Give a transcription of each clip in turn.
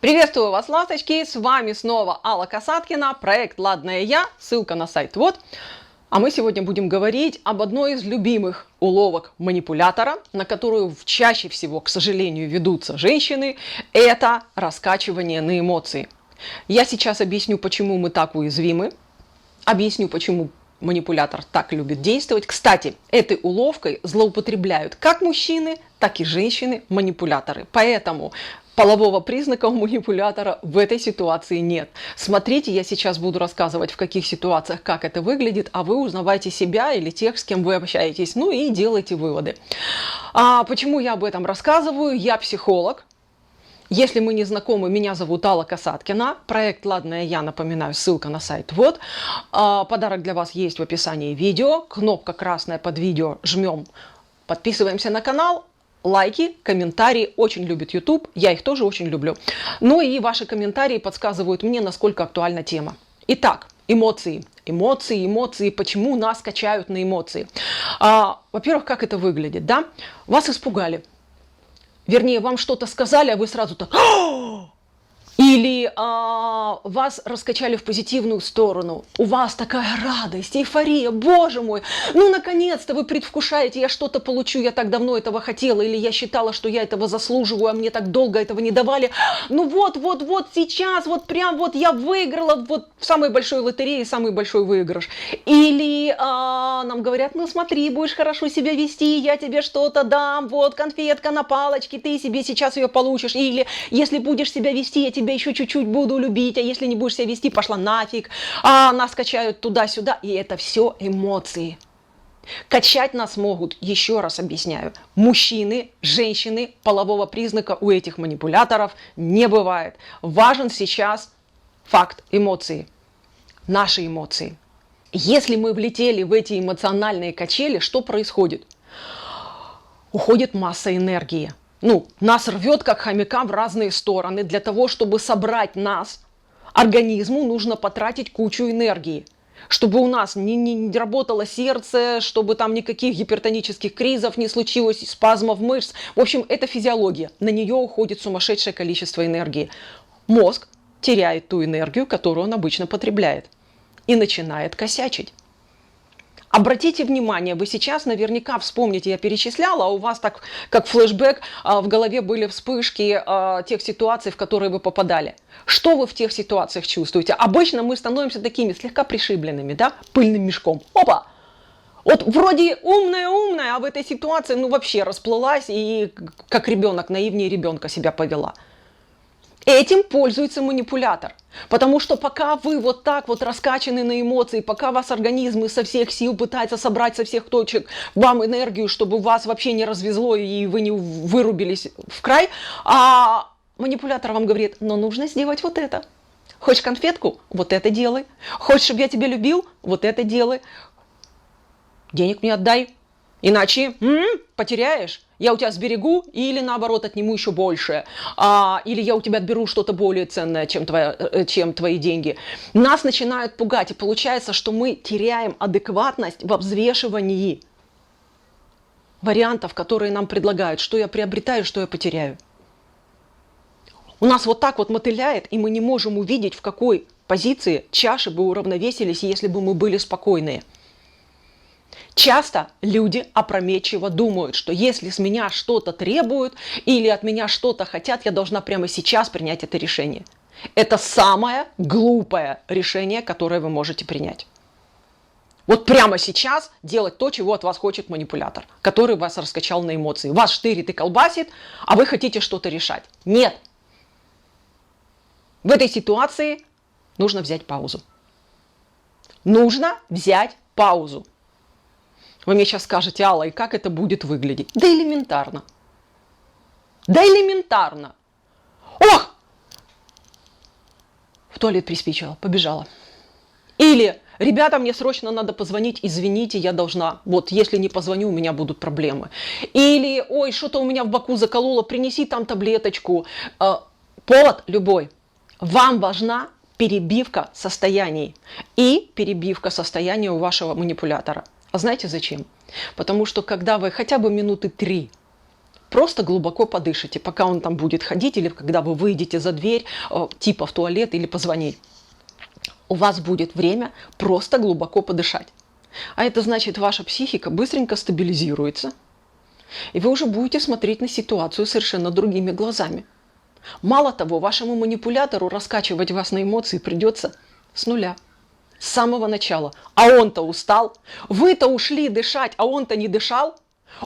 Приветствую вас, ласточки! С вами снова Алла Касаткина, проект «Ладная я», ссылка на сайт вот. А мы сегодня будем говорить об одной из любимых уловок манипулятора, на которую чаще всего, к сожалению, ведутся женщины, это раскачивание на эмоции. Я сейчас объясню, почему мы так уязвимы, объясню, почему манипулятор так любит действовать. Кстати, этой уловкой злоупотребляют как мужчины, так и женщины-манипуляторы. Поэтому полового признака у манипулятора в этой ситуации нет. Смотрите, я сейчас буду рассказывать, в каких ситуациях, как это выглядит, а вы узнавайте себя или тех, с кем вы общаетесь, ну и делайте выводы. Почему я об этом рассказываю? Я психолог. Если мы не знакомы, меня зовут Алла Касаткина. Проект «Ладная я», напоминаю, ссылка на сайт вот. Подарок для вас есть в описании видео. Кнопка красная под видео. Жмем. Подписываемся на канал. Лайки, комментарии. Очень любит YouTube. Я их тоже очень люблю. Ну и ваши комментарии подсказывают мне, насколько актуальна тема. Итак, эмоции. Эмоции. Почему нас качают на эмоции? Во-первых, как это выглядит, да? Вас испугали. Вернее, вам что-то сказали, а вы сразу так... Или вас раскачали в позитивную сторону. У вас такая радость, эйфория, боже мой. Ну, наконец-то вы предвкушаете, я что-то получу, я так давно этого хотела. Или я считала, что я этого заслуживаю, а мне так долго этого не давали. Ну вот сейчас, вот прям вот я выиграла вот в самой большой лотерее самый большой выигрыш. Или нам говорят, ну смотри, будешь хорошо себя вести, я тебе что-то дам, вот конфетка на палочке, ты себе сейчас ее получишь. Или если будешь себя вести, я тебя еще чуть-чуть буду любить, а если не будешь себя вести, пошла нафиг. Нас качают туда-сюда, и это все эмоции. Качать нас могут, еще раз объясняю, мужчины, женщины, полового признака у этих манипуляторов не бывает. Важен сейчас факт эмоции, наши эмоции. Если мы влетели в эти эмоциональные качели, что происходит? Уходит масса энергии. Нас рвет, как хомяка, в разные стороны. Для того, чтобы собрать нас, организму нужно потратить кучу энергии. Чтобы у нас не работало сердце, чтобы там никаких гипертонических кризов не случилось, спазмов мышц. В общем, это физиология. На нее уходит сумасшедшее количество энергии. Мозг теряет ту энергию, которую он обычно потребляет. И начинает косячить. Обратите внимание, вы сейчас наверняка вспомните, я перечисляла, а у вас так, как флешбэк, в голове были вспышки тех ситуаций, в которые вы попадали. Что вы в тех ситуациях чувствуете? Обычно мы становимся такими слегка пришибленными, да, пыльным мешком. Опа! Вот вроде умная, а в этой ситуации вообще расплылась и как ребенок, наивнее ребенка себя повела. Этим пользуется манипулятор. Потому что пока вы вот так вот раскачаны на эмоции, пока вас организм со всех сил пытается собрать со всех точек вам энергию, чтобы вас вообще не развезло и вы не вырубились в край, а манипулятор вам говорит, но нужно сделать вот это. Хочешь конфетку? Вот это делай. Хочешь, чтобы я тебя любил? Вот это делай. Денег мне отдай. Иначе потеряешь. Я у тебя сберегу или наоборот отниму еще больше. Или я у тебя отберу что-то более ценное, чем твои деньги. Нас начинают пугать. И получается, что мы теряем адекватность во взвешивании вариантов, которые нам предлагают. Что я приобретаю, что я потеряю. У нас вот так вот мотыляет, и мы не можем увидеть, в какой позиции чаши бы уравновесились, если бы мы были спокойные. Часто люди опрометчиво думают, что если с меня что-то требуют или от меня что-то хотят, я должна прямо сейчас принять это решение. Это самое глупое решение, которое вы можете принять. Вот прямо сейчас делать то, чего от вас хочет манипулятор, который вас раскачал на эмоции. Вас штырит и колбасит, а вы хотите что-то решать. Нет. В этой ситуации нужно взять паузу. Нужно взять паузу. Вы мне сейчас скажете, Алла, и как это будет выглядеть? Да элементарно. Ох! В туалет приспичила, побежала. Или, ребята, мне срочно надо позвонить, извините, я должна. Вот, если не позвоню, у меня будут проблемы. Или, ой, что-то у меня в боку закололо, принеси там таблеточку. Повод любой. Вам важна перебивка состояний. И перебивка состояния у вашего манипулятора. А знаете зачем? Потому что когда вы хотя бы минуты 3 Просто глубоко подышите, пока он там будет ходить, или когда вы выйдете за дверь, типа в туалет или позвонить. У вас будет время просто глубоко подышать. А это значит, ваша психика быстренько стабилизируется, и вы уже будете смотреть на ситуацию совершенно другими глазами. Мало того, вашему манипулятору раскачивать вас на эмоции придется с нуля, с самого начала. А он-то устал. Вы-то ушли дышать, а он-то не дышал.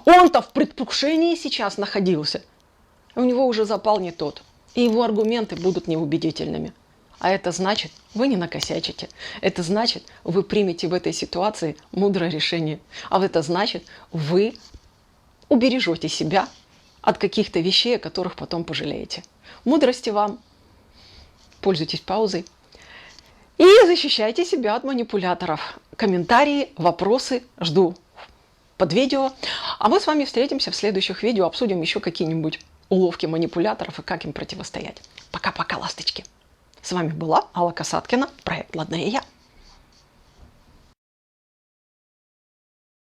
Он-то в предвкушении сейчас находился. У него уже запал не тот. И его аргументы будут неубедительными. А это значит, вы не накосячите. Это значит, вы примете в этой ситуации мудрое решение. А это значит, вы убережете себя от каких-то вещей, о которых потом пожалеете. Мудрости вам. Пользуйтесь паузой. И защищайте себя от манипуляторов. Комментарии, вопросы жду под видео. А мы с вами встретимся в следующих видео, обсудим еще какие-нибудь уловки манипуляторов и как им противостоять. Пока-пока, ласточки. С вами была Алла Касаткина, проект «Ладная я».